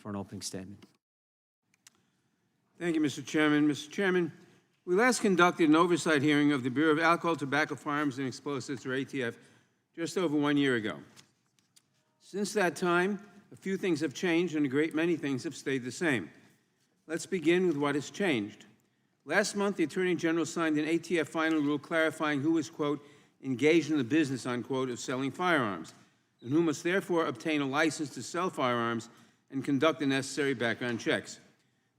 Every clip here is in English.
for an opening statement. Thank you, Mr. Chairman. Mr. Chairman, we last conducted an oversight hearing of the Bureau of Alcohol, Tobacco, Firearms, and Explosives, or ATF, just over 1 year ago. Since that time, a few things have changed and a great many things have stayed the same. Let's begin with what has changed. Last month, the Attorney General signed an ATF final rule clarifying who is, quote, engaged in the business, unquote, of selling firearms, and who must therefore obtain a license to sell firearms and conduct the necessary background checks.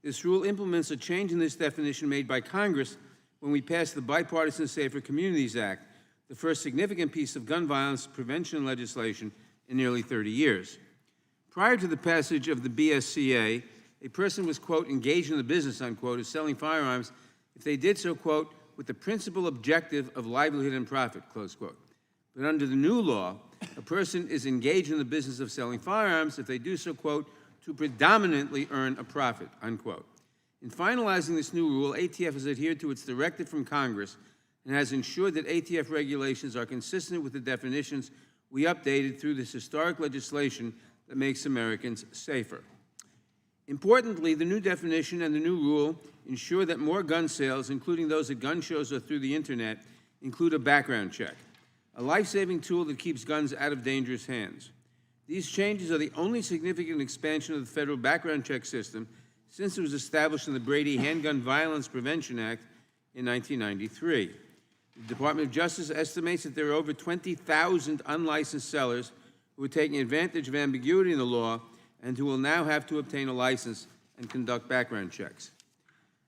This rule implements a change in this definition made by Congress when we passed the Bipartisan Safer Communities Act, the first significant piece of gun violence prevention legislation in nearly 30 years. Prior to the passage of the BSCA, a person was, quote, engaged in the business, unquote, of selling firearms if they did so, quote, with the principal objective of livelihood and profit, close quote. But under the new law, a person is engaged in the business of selling firearms if they do so, quote, to predominantly earn a profit, unquote. In finalizing this new rule, ATF has adhered to its directive from Congress and has ensured that ATF regulations are consistent with the definitions we updated through this historic legislation that makes Americans safer. Importantly, the new definition and the new rule ensure that more gun sales, including those at gun shows or through the internet, include a background check, a life-saving tool that keeps guns out of dangerous hands. These changes are the only significant expansion of the federal background check system since it was established in the Brady Handgun Violence Prevention Act in 1993. The Department of Justice estimates that there are over 20,000 unlicensed sellers who are taking advantage of ambiguity in the law and who will now have to obtain a license and conduct background checks.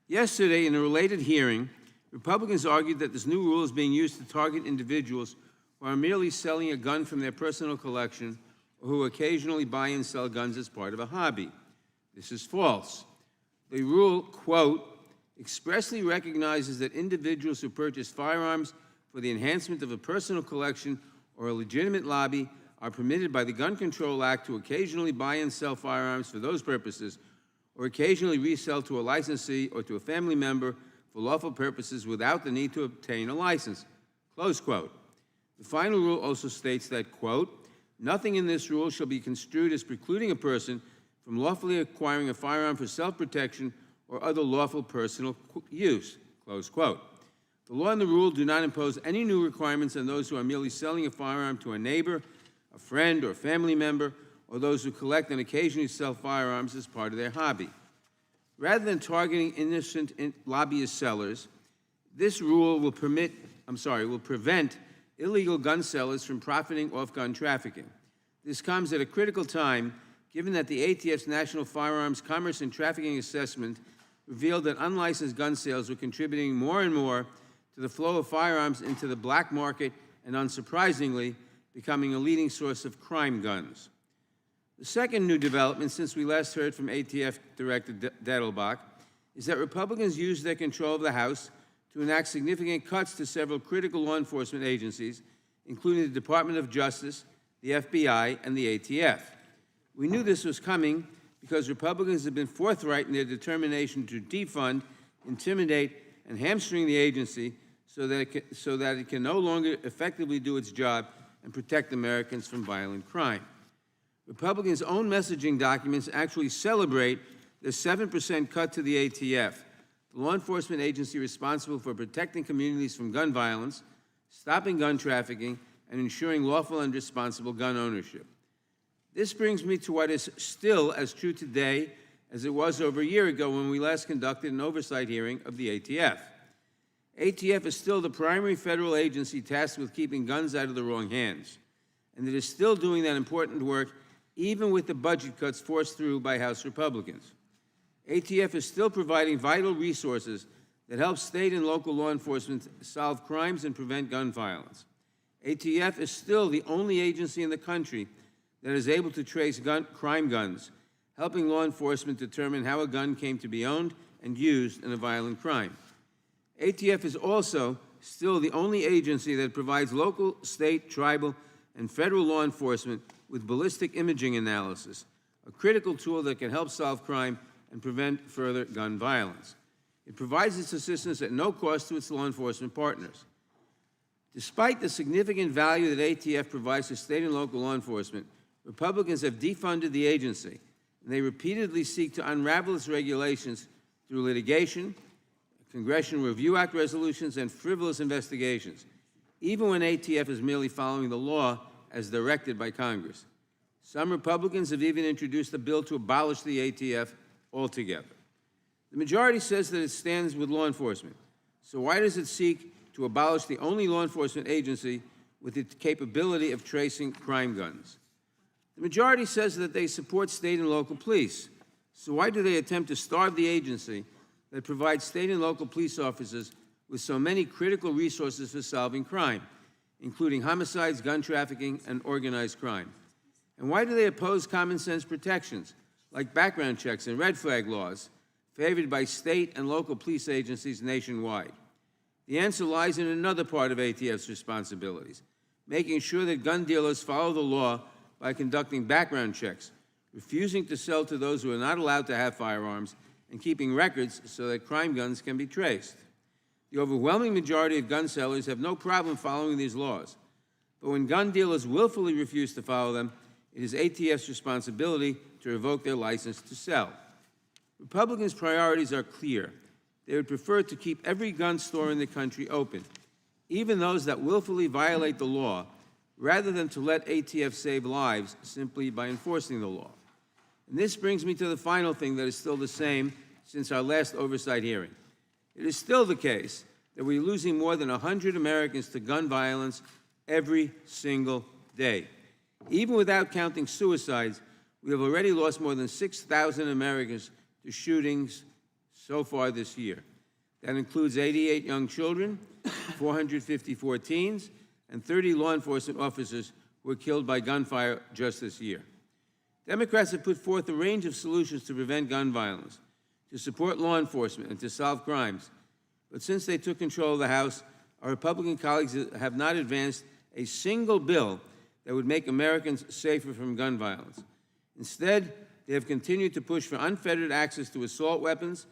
Yesterday, in a related hearing, Republicans argued that this new rule is being used to target individuals who are merely selling a gun from their personal collection or who occasionally buy and sell guns as part of a hobby. This is false. The rule, quote, expressly recognizes that individuals who purchase firearms for the enhancement of a personal collection or a legitimate lobby are permitted by the Gun Control Act to occasionally buy and sell firearms for those purposes or occasionally resell to a licensee or to a family member for lawful purposes without the need to obtain a license, close quote. The final rule also states that, quote, nothing in this rule shall be construed as precluding a person from lawfully acquiring a firearm for self-protection or other lawful personal use, close quote. The law and the rule do not impose any new requirements on those who are merely selling a firearm to a neighbor, a friend, or family member, or those who collect and occasionally sell firearms as part of their hobby. Rather than targeting innocent lobbyist sellers, this rule will prevent illegal gun sellers from profiting off gun trafficking. This comes at a critical time, given that the ATF's National Firearms Commerce and Trafficking Assessment revealed that unlicensed gun sales were contributing more and more to the flow of firearms into the black market and, unsurprisingly, becoming a leading source of crime guns. The second new development since we last heard from ATF Director Dettelbach is that Republicans used their control of the House to enact significant cuts to several critical law enforcement agencies, including the Department of Justice, the FBI, and the ATF. We knew this was coming because Republicans have been forthright in their determination to defund, intimidate, and hamstring the agency so that it can no longer effectively do its job and protect Americans from violent crime. Republicans' own messaging documents actually celebrate the 7% cut to the ATF, the law enforcement agency responsible for protecting communities from gun violence, stopping gun trafficking, and ensuring lawful and responsible gun ownership. This brings me to what is still as true today as it was over a year ago when we last conducted an oversight hearing of the ATF. ATF is still the primary federal agency tasked with keeping guns out of the wrong hands, and it is still doing that important work even with the budget cuts forced through by House Republicans. ATF is still providing vital resources that help state and local law enforcement solve crimes and prevent gun violence. ATF is still the only agency in the country that is able to trace crime guns, helping law enforcement determine how a gun came to be owned and used in a violent crime. ATF is also still the only agency that provides local, state, tribal, and federal law enforcement with ballistic imaging analysis, a critical tool that can help solve crime and prevent further gun violence. It provides its assistance at no cost to its law enforcement partners. Despite the significant value that ATF provides to state and local law enforcement, Republicans have defunded the agency, and they repeatedly seek to unravel its regulations through litigation, Congressional Review Act resolutions, and frivolous investigations, even when ATF is merely following the law as directed by Congress. Some Republicans have even introduced a bill to abolish the ATF altogether. The majority says that it stands with law enforcement. So why does it seek to abolish the only law enforcement agency with the capability of tracing crime guns? The majority says that they support state and local police. So why do they attempt to starve the agency that provides state and local police officers with so many critical resources for solving crime, including homicides, gun trafficking, and organized crime? And why do they oppose common sense protections like background checks and red flag laws favored by state and local police agencies nationwide? The answer lies in another part of ATF's responsibilities, making sure that gun dealers follow the law by conducting background checks, refusing to sell to those who are not allowed to have firearms, and keeping records so that crime guns can be traced. The overwhelming majority of gun sellers have no problem following these laws, but when gun dealers willfully refuse to follow them, it is ATF's responsibility to revoke their license to sell. Republicans' priorities are clear. They would prefer to keep every gun store in the country open, even those that willfully violate the law, rather than to let ATF save lives simply by enforcing the law. And this brings me to the final thing that is still the same since our last oversight hearing. It is still the case that we're losing more than 100 Americans to gun violence every single day. Even without counting suicides, we have already lost more than 6,000 Americans to shootings so far this year. That includes 88 young children, 454 teens, and 30 law enforcement officers who were killed by gunfire just this year. Democrats have put forth a range of solutions to prevent gun violence, to support law enforcement, and to solve crimes. But since they took control of the House, our Republican colleagues have not advanced a single bill that would make Americans safer from gun violence. Instead, they have continued to push for unfettered access to assault weapons,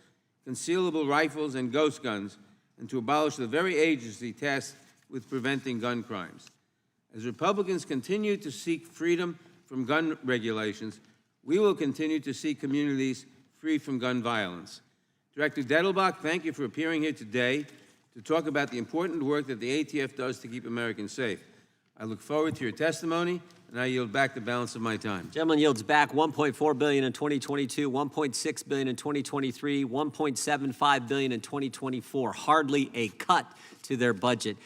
concealable rifles, and ghost guns, and to abolish the very agency tasked with preventing gun crimes. As Republicans continue to seek freedom from gun regulations, we will continue to see communities free from gun violence. Director Dettelbach, thank you for appearing here today to talk about the important work that the ATF does to keep Americans safe. I look forward to your testimony, and I yield back the balance of my time. Gentleman yields back $1.4 billion in 2022, $1.6 billion in 2023, $1.75 billion in 2024. Hardly a cut to their budget.